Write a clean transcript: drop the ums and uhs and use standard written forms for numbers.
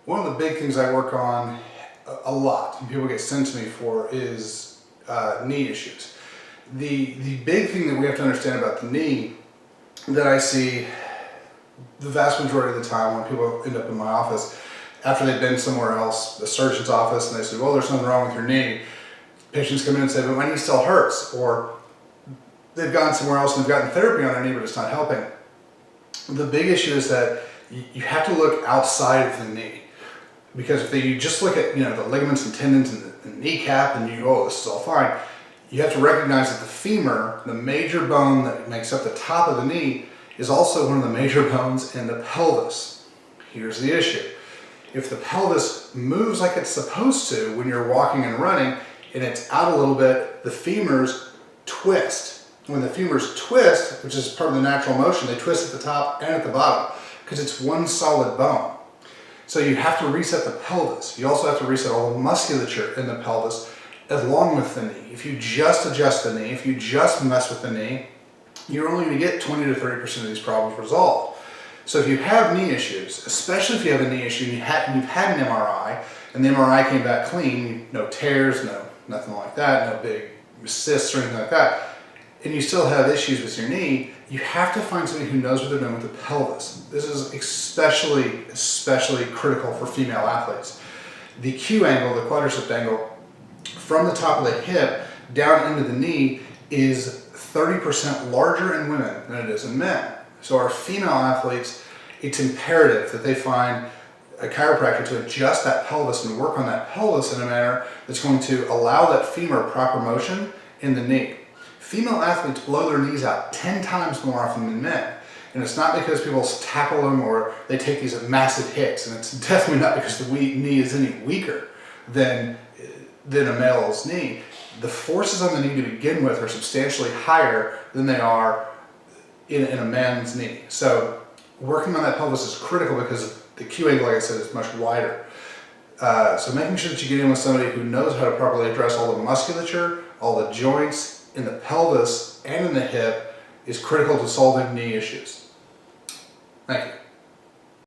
One of the big things I work on a lot, and people get sent to me for, is knee issues. The big thing that we have to understand about the knee that I see the vast majority of the time when people end up in my office after they've been somewhere else, a surgeon's office, and they say, well, there's something wrong with your knee. Patients come in and say, but my knee still hurts, or they've gone somewhere else and they've gotten therapy on their knee, but it's not helping. The big issue is that you have to look outside of the knee, because if you just look at the ligaments and tendons and the kneecap and you go, oh, this is all fine, you have to recognize that the femur, the major bone that makes up the top of the knee, is also one of the major bones in the pelvis. Here's the issue. If the pelvis moves like it's supposed to when you're walking and running, and it's out a little bit, the femurs twist. When the femurs twist, which is part of the natural motion, they twist at the top and at the bottom because it's one solid bone. So you have to reset the pelvis. You also have to reset all the musculature in the pelvis along with the knee. If you just adjust the knee, if you just mess with the knee, you're only going to get 20 to 30% of these problems resolved. So if you have knee issues, especially if you have a knee issue and you've had an MRI, and the MRI came back clean, no tears, nothing like that, no big cysts or anything like that, and you still have issues with your knee, you have to find somebody who knows what they're doing with the pelvis. This is especially critical for female athletes. The Q angle, the quadricep angle, from the top of the hip down into the knee is 30% larger in women than it is in men. So our female athletes, it's imperative that they find a chiropractor to adjust that pelvis and work on that pelvis in a manner that's going to allow that femur proper motion in the knee. Female athletes blow their knees out 10 times more often than men. And it's not because people tackle them or they take these massive hits, and it's definitely not because the knee is any weaker than a male's knee. The forces on the knee to begin with are substantially higher than they are in a man's knee. So working on that pelvis is critical because the Q angle, like I said, is much wider. So making sure that you get in with somebody who knows how to properly address all the musculature, all the joints in the pelvis and in the hip is critical to solving knee issues. Thank you.